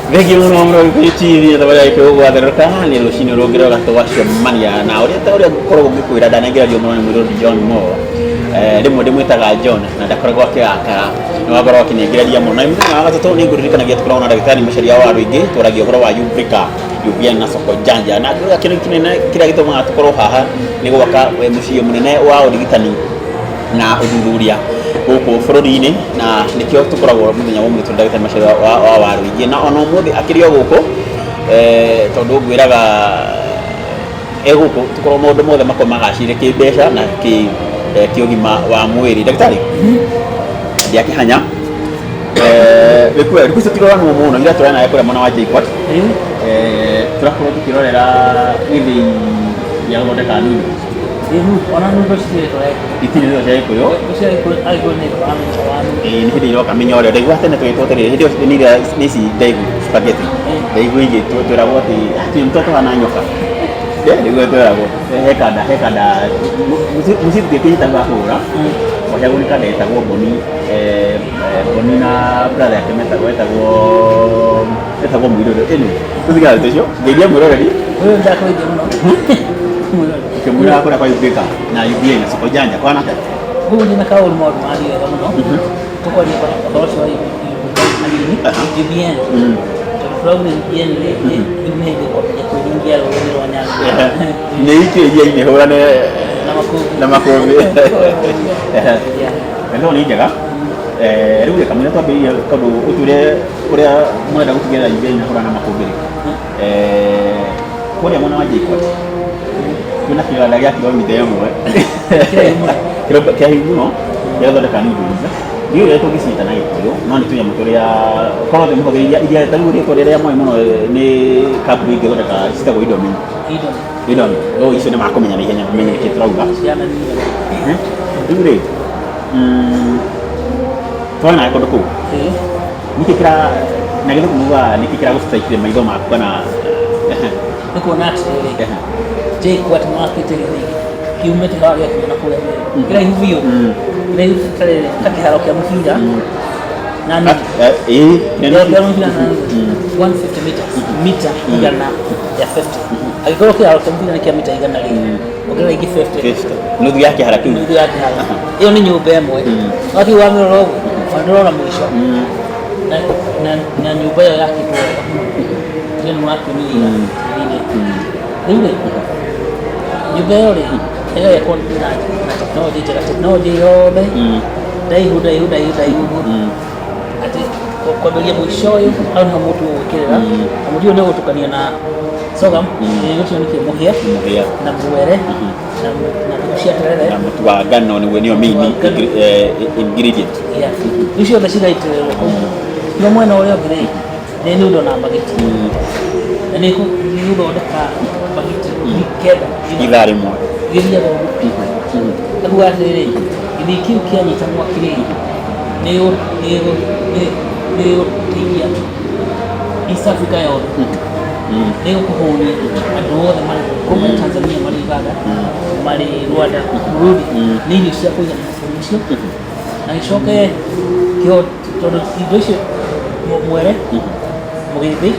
Vegi uno TV tabaya ke uwa derka ni rushini rogero gatwasho mania na uri gukora gukwira danagira ryo mwana muri John Mo demo itaga John na dakora gwake aka no agora wakinegira rya mona imwe agatoto ni nguririkana gya tukora na dagitari mashari yawa ruige turagio horo wa Africa yubia na soko janja na kira kinene kira gitoma tukoro haha ni gwaka muciyo munene wa urigitani na udhuria guku bururi-ini na nikio tukoragwo muthenya wa mwitu ndagitari mashari wa waruigi na ono muthi akirio guku tondu ngwiraga guku tukorwo maundu mothe makomagacire kimbeca na kiugima wa mwiri ndagitari ndiakihanya wikuwa rikusa tirora no muno ngira turana yakora mwana wa Jacob turakorwo tukirorera withi ya ngode kanuni ona no bashire itini zo yako yo bashire ko algo ne ni hidi yo kamenyo ore de gwate ne to tere hidi ni si daigu spaghetti daigu ye to rawati ati mtoto ananyoka de go to rago hekada musi de kinyi tanga hora wacha kunika de tago boni na brother yake meta go mwido ene tuziga tesho gedia mwiro ready wewe ndako ije mno kemura akora kwa Afrika na UBA na soko janja kwa nata huyu ni nakao ni mmoja mali ya mno tuko ni kwa bosi wa UBA problem yen le ni kwa kuingia leo wanyama ni hiki yeye ni hora na makovi ndio ni jaga rĩu reka mwĩra twambĩrĩrie tondũ ũtũre ũrĩa mwenda gũtigĩrĩra UBA na hora na makovi kũrĩa mwana wa Jacob kuna kĩganda gĩa kilomita ĩmwe kĩrĩa muno gĩathondeka nĩ indo ndio rĩu tũgĩcita na gĩkũyũ no nĩ tũnyamũ tũrĩa korwo thĩ mũhũthĩria iria tarĩu rĩko rĩrĩa mwĩ mũno nĩ kambuni ingĩthondeka citagwo indo no icio nĩ makũmenya na ihenya kũmenya nĩkĩ tũrauga rĩu rĩ twana kũndũ kũu nĩkĩ kĩra na gĩthũngũ muga nĩkĩ kĩragũstrikire maitho maku kana nĩ kuona atĩrĩrĩ Jacob marketing kiumete hawa yake na kule kila hivyo ile kakiharo kia mfinga nani ndio mfinga 150 mita igana ya 50 akikoro kia haro mfinga ni kia mita igana ligi ogera igi 50 nuthu yake haraka hiyo ni nyumba ĩmwe waki wa mĩroro na mwisho na nyumba yake kwa ndio watu ni ile nyumba yore ega ya na technology yobe daihu ati kwa belia mwisho yo au na mtu ukirera amujio leo tukania na sogam yote ni muhia na mwere na kushia terere na mtu wa gano ni wenio mini ingredient hiyo ndio shida ite ndio mwana wale grade ni nudo na bageti ni nudo ndaka bageti keda idhari mo giria bo tabu atere ili kiu kia ni tamu akili neo tia East Africa yo neo kuhoni adoro mali kwa Tanzania mali Uganda mali Rwanda Burundi nini sio kwa information na ishoke kio todo idoshe mwere mugithi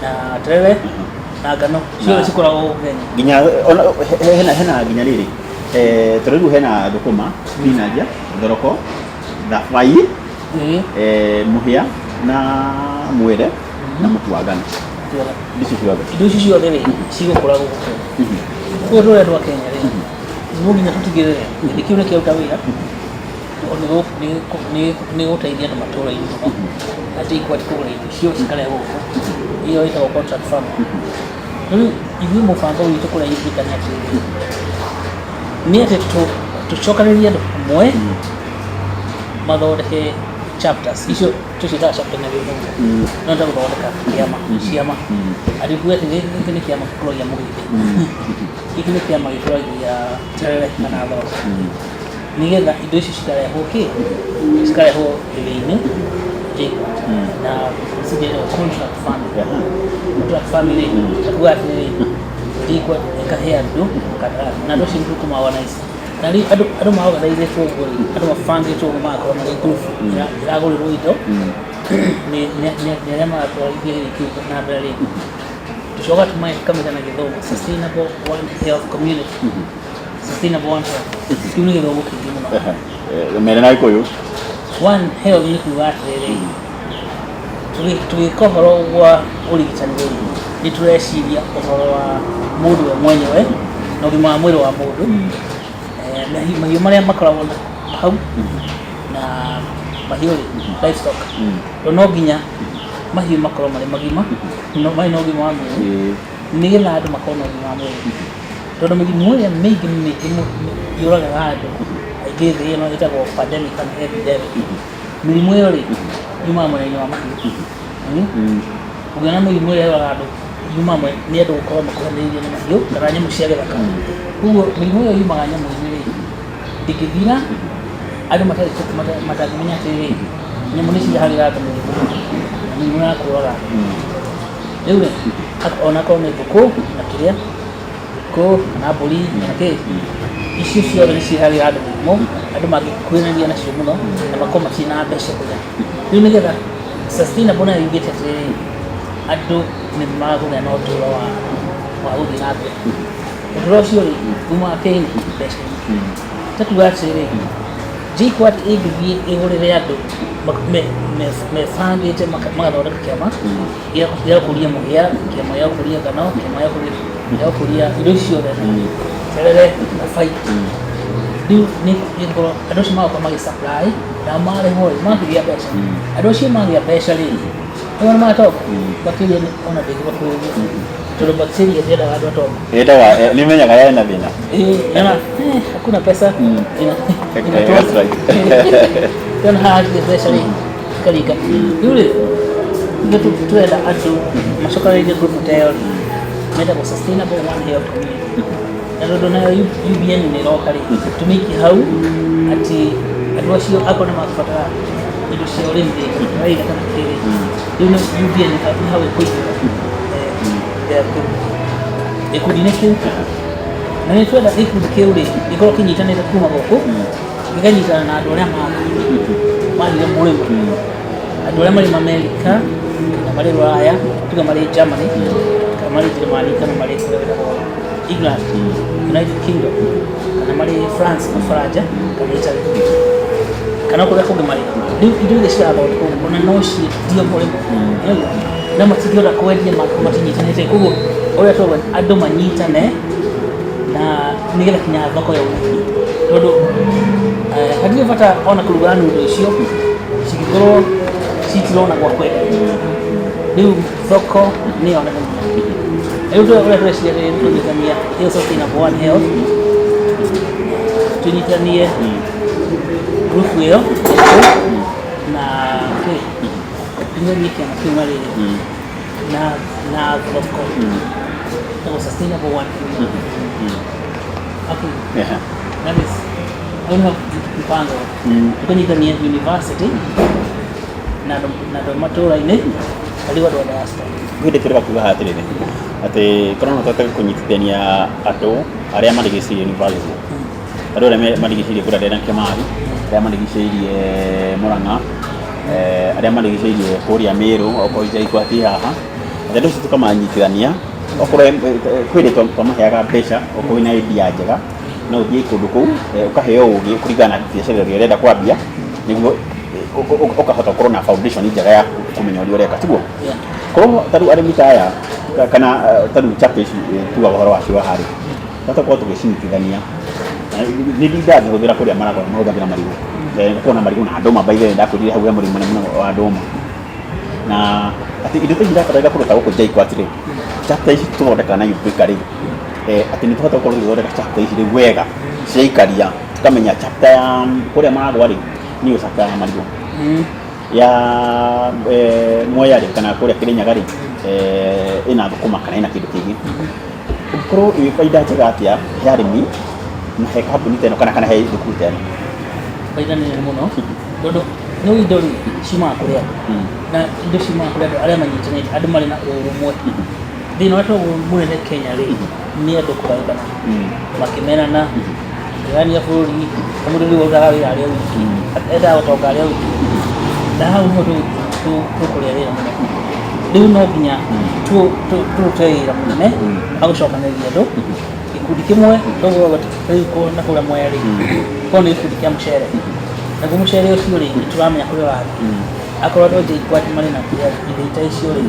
na treve na gano sio sikora o ginya hena ginya riri turiru hena thukuma spinach thoroko thabai muhia na mwere na mutu wa ngano indo cio ciothe cigũkũra gũkũ kũguo rũrĩa rwa Kenya rĩ no nginya tũtigĩrĩre gĩthĩ kĩu nĩ kĩaruta wĩra nĩ gũteithia andũ matũũra-inĩ mũno atĩ ikwati kũgũra indo cio cikarehwo gũkũ iyo ĩtagwo contract farming rĩu ithuĩ mũbango witũ kũrĩa Afrika nĩ atĩrĩrĩ nĩ atĩ tũcokanĩrĩrie andũ hamwe mathondeke chapters icio tucitaga chapter na gĩthũngũ no nda gũthondeka ciama atĩkuga atĩ gĩkĩ nĩ kĩama gĩkũragia mũgĩthi gĩkĩ nĩ kĩama gĩkũragia terere kana thoroko nĩgetha indo icio cikarehwo gĩthĩ-inĩ na cigetwo contract family takuga atĩrĩrĩ ndikwa ĩkahe andũ na andũ acio nĩtũkũmaorganize na rĩu andũ maorganizĩtwo ũguo andũ mabangĩtwo ũguo magakorwo marĩ group iragũrĩrwo indo ni arema atwarithia kiugo na mbere tucoka tumakamira na githomo sustainable one health community sustainable one health kiugo githomo kingi muno mere na ikoyo one health ni kuga atiriri tugikohoro wa urigitani ni tureciria uhoro wa mundu we mwenyewe na ugima wa mwili wa mundu mahiũ maria makoragwo hau na mahiũ livestock no nginya mahiũ makorwo marĩ magima no mai no ũgima wa mwĩrĩ nĩgetha andũ makorwo na ũgima wa mwĩrĩ tondũ mĩrimũ ĩrĩa mĩingĩ yũragaga andũ aingĩ thĩ ĩno ĩtagwo pandemic kana epidemic mĩrimũ ĩyo rĩ yumaga mwena-inĩ wa mahiũ ũngĩona mĩrimũ ĩrĩa yũragaga andũ yuma nĩ andũ gũkorwo makuhanĩrĩirie na mahiũ kana nyamũ cia gĩthaka koguo mĩrimũ ĩyo yumaga nyamũ-inĩ rĩ ndĩngĩthira andũ matangĩmenya atĩrĩrĩ nyamũ nĩ cirehagĩra andũ mĩrimũ ya kũrwara rĩu rĩ onakorwo nĩ ngũkũ na kĩrĩa ngũkũ kana mbũri kana kĩ icio ciothe nĩ cirehagĩra andũ mĩrimũ andũ mangĩkuhĩrĩria nacio mũno na makorwo matirĩ na mbeca kũrĩa rĩu nĩgetha sustainable nayo yugĩte atĩrĩrĩ andũ nĩ magũgĩa na ũtũũro wa gũthiĩ na mbere ũtũũro ũcio rĩ umaga kĩni mbeca-inĩ tatuga atĩrĩrĩ JKUAT ĩngĩthiĩ ĩgũrĩre andũ mebangĩte magathondeka kĩama gĩa gũkũria mũhĩa, kĩama gĩa gũkũria ngano, kĩama gĩa gũkũria indo icio ciothe terere na baiti rĩu nĩngorwo andũ acio magakorwo magĩsupply na marĩhwo makĩgĩa mbeca andũ acio magĩa mbeca rĩ ona matonga bacteria ona ndĩngĩbakuhĩrĩria tondũ bacteria ndiendaga andũ atonga nĩmenyaga yana thĩna hakuna pesa that's right tena hatirĩ mbeca rĩ ikaringa rĩu rĩ ithuĩ tũrenda andũ macokanĩrĩrie group ta ĩyo metagwo sustainable one health community na tondũ nayo UBN nĩ ĩroka rĩ tũmĩikie hau atĩ andũ acio akorwo nĩ mabatara indo cia ũrĩmi rĩ kana kĩrĩ rĩu nĩ UBN nĩ hau ĩkũingĩra gĩkundi-inĩ kĩu na nĩ twenda gĩkundi kĩu rĩ gĩkorwo kĩnyitanĩte kuma gũkũ gĩkanyitana na andũ arĩa magire mũrĩmo andũ arĩa marĩ Amerika kana marĩ Rũraya tuga marĩ Germany kana marĩ Germany kana marĩ England United Kingdom kana marĩ France na Faranja kana Italy kana kũrĩa kũngĩ marĩ rĩu indo iria cirathondekwo ona no ciendio mũrĩmo na matingĩhota kwendia matinyitanĩte koguo ũrĩa tũrauga andũ manyitane na nĩgetha kinya thoko ya ũrĩmi tondũ hatirĩ bata ona kũruga nũndũ icio cingĩkorwo citirona gwa kwenda rĩu thoko nĩ yoneka rĩu ũrĩa tũreciria rĩ tũnyitania hiyo sustainable one health tunyitanie group ĩyo na tunyitanie kĩama kĩu na rĩrĩ na thoko no sustainable one okay that is ona mpango tukanyitania university na matũũra-inĩ arĩa andũ a diaspora gwĩndĩ tũrega kuga hatirĩ atĩ korwo no tũhote kũnyitithania andũ arĩa marigicĩirie university andũ arĩa marigicĩirie kũrĩa Dedan Kimathi arĩa marigicĩirie Murang'a arĩa marigicĩirie kũrĩa Meru okorwo JKUAT haha andũ acio tũkamanyitithania okorwo kwĩrĩ twamaheaga mbeca okorwo wĩna idea njega no ũthiĩ kũndũ kũu ũkaheo ũgĩ kũringana na biacara ĩrĩa ũrenda kwambia nĩguo ũkahota gũkorwo na foundation njega ya kũmenya ũrĩa ũreka tiguo korwo tarĩu arĩmi ta aya kana tarĩu chapa ici tuga ũhoro wacio harĩ tũgakorwo tũgĩcinyitithania nĩ ndingĩhũthĩra kũrĩa maragũra mahũthagĩra marigũ gũkorwo na marigũ na ndũma by the way ndakwĩrire hau he mũrĩmi mũnene wa ndũma na atĩ indo ta irabatara kũndũ ta gũkũ JKUAT rĩ chapa ici tũthondeka na Ubrika rĩ atĩ nĩ tũhota gũkorwo tũgĩthondeka chapa ici rĩ wega ciaikaria tukamenya chapa ya kũrĩa maragũra rĩ niyo chapa ya marigũ ya Mwea rĩ kana kũrĩa Kĩrĩnyaga rĩ ĩna thũkũma kana ĩna kĩndũ kĩngĩ ũkorwo ĩ baida njega atĩa he arĩmi na he kambuni ta ĩno kana he thukuru ta ĩno baida nene mũno tondũ no indo ciumaga kũrĩ andũ na indo ciumaga kũrĩ andũ arĩa manyitanĩte andũ marĩ na ũrũmwe thĩinĩ wa tũguo mũnene Kenya rĩ nĩ andũ kũgayũkana makĩmenana ngania bũrũri mũndũ rĩu ũrutaga wĩra arĩa wiki endaga ũtonga arĩa wiki na hau no tukuria wira muno riu no nginya tuteira munene agucokanĩrĩria andũ gĩkundi kĩmwe rĩu na kũrĩa mweri ko nĩ gĩkundi kĩa mũcere naguo mũcere ũcio rĩ tũramenya kũrĩa wathi akorwo andũ aingĩ ikwati marĩ na indo ita icio rĩ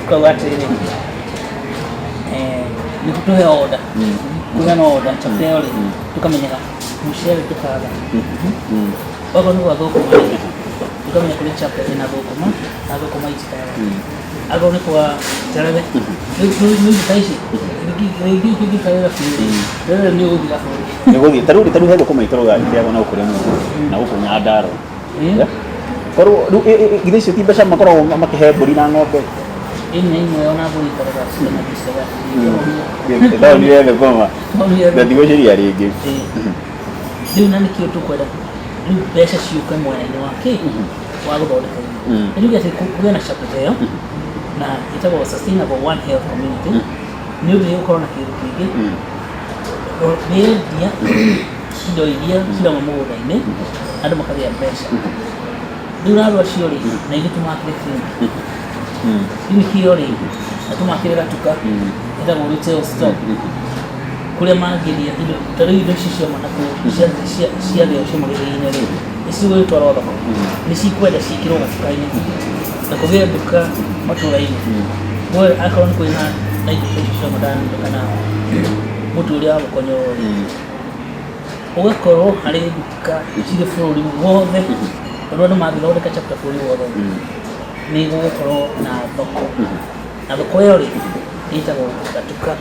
tukauga atĩrĩ nĩ tũhe order kũheana order chapeo rĩ tukamenyaga mũcere tũkaga okorwo nĩ gwa thũkũma rĩ tukamenya kũrĩ chapeo ĩna thũkũma na thũkũma itikaga akorwo nĩ kwa terere rĩu ta ici rĩngĩ karĩra terere nĩ ũgũthira bũrũri nĩ gũthiĩ tarĩu he thũkũma itũrũga ithĩagwo na gũkũrĩa mũndũ na gũkũ Nyandarua korwo rĩu githĩ icio ti mbeca makoragwo makĩhe mbũri na ng'ombe imwe ona mbũri ikoragwo ciĩna gĩcega ĩtaonire thũkũma ndatigũciria rĩngĩ rĩu na nĩkĩo tũkwenda rĩu mbeca ciũke mwena-inĩ wa kĩ wa gũthondeka irio rĩu atĩ kũgĩa na chapter ĩyo na ĩtagwo Sustainable One Health Community nĩ ũndũ gũkorwo na kĩndũ kĩngĩ nĩendia indo iria cirama mũgũnda-inĩ andũ makagĩa mbeca rĩu narua cio rĩ na ithuĩ tũmakĩre clinic ĩyo rĩ na tũmakĩre gatuka ĩtagwo retail stock kũrĩa mangĩria indo tarĩu indo ici cioma na ciathĩo cioma gĩthĩi-inĩ rĩ nĩcigũgĩtwarwo thoko nĩcikwenda ciĩkĩrwo gatuka-inĩ na kũgĩa nduka matũra-inĩ akorwo nĩ kwĩna na indo ici cioma ndani kana mũtu ũrĩa wa gũkonyorwo rĩ ũgakorwo harĩ nduka cirĩ bũrũri wothe tondũ andũ mangĩthondeka chapter bũrũri wothe nĩ gũgũkorwo na thoko na thoko ĩyo rĩ ĩtagwo gatuka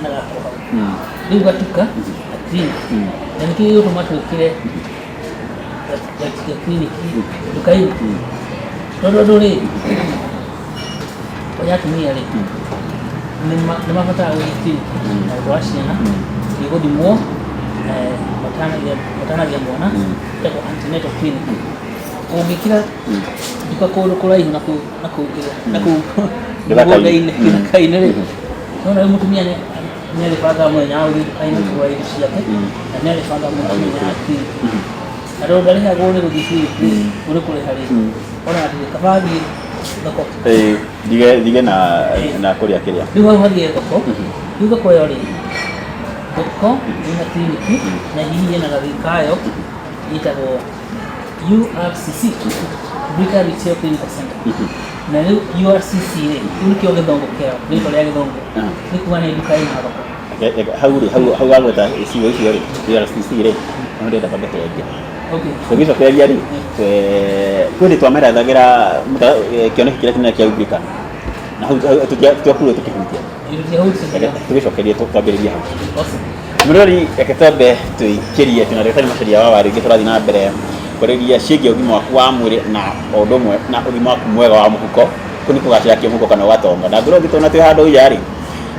na gako hau rĩu gatuka na clinic na nĩkĩo gĩgũtũma twĩkĩre clinic nduka-inĩ tondũ andũ rĩ oya atumia rĩ nĩ mabataraga gũthiĩ clinic na gũtwara ciana gĩgũthimwo matanagia mwana ĩtagwo antenatal clinic ũngĩkĩra nduka kũndũ kũraihu na kũu mũgũnda-inĩ gĩthaka-inĩ rĩ nona rĩu mũtumia nĩarĩbanga mũthenya wa gũthiĩ nduka-inĩ kũgũra indo ciake na nĩarĩbanga mũthenya wa clinic na tondũ ndarĩhagwo nĩ gũthiĩ clinic ũrĩ kũrĩha rĩ ona atĩ kaba athiĩ thoko ndige na kũrĩa kĩrĩa rĩu hau hathiĩ thoko rĩu thoko ĩyo rĩ thoko ĩna clinic na hihi ĩna gathĩ kayo ĩtagwo URCC Africa Retail Clinical Center na rĩu URCC rĩ rĩu nĩkĩo gĩthongo kĩao rĩtwa rĩa gĩthongo nĩ kuga nĩ nduka ĩna thoko hau agweta icigo icio rĩ URCC rĩ no ndĩrenda kwamba kũrengia tũgĩcokereria rĩ kwĩndĩ twamerethagĩra kĩoneki kĩrĩa kĩnene kĩa Africa na hau twakurwo tũkĩhutia tũgĩcokerie twambĩrĩria hau mũrori reke twambe tũikĩrie na ndagĩtarĩ Macharia wa Waru ingĩ tũrathiĩ na mbere kũrĩria ciĩgiĩ ũgima waku wa mwĩrĩ na ũndũ ũmwe na ũgima waku mwega wa mũhuko kũ nĩ kũgacĩra kĩmũhuko kana ũgatonga na ngũrwo ngĩtona twĩ handũ nja rĩ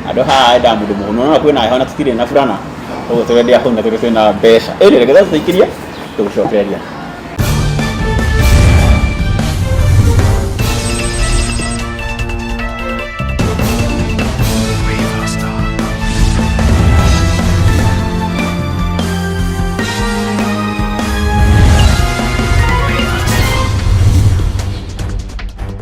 andũ haha enda mũndũ mũhũnu no kwĩna heho na tũtirĩ na burana ũguo tũrendia hau na twĩna mbeca ĩrĩ reke tũikĩrie tũgũcokereria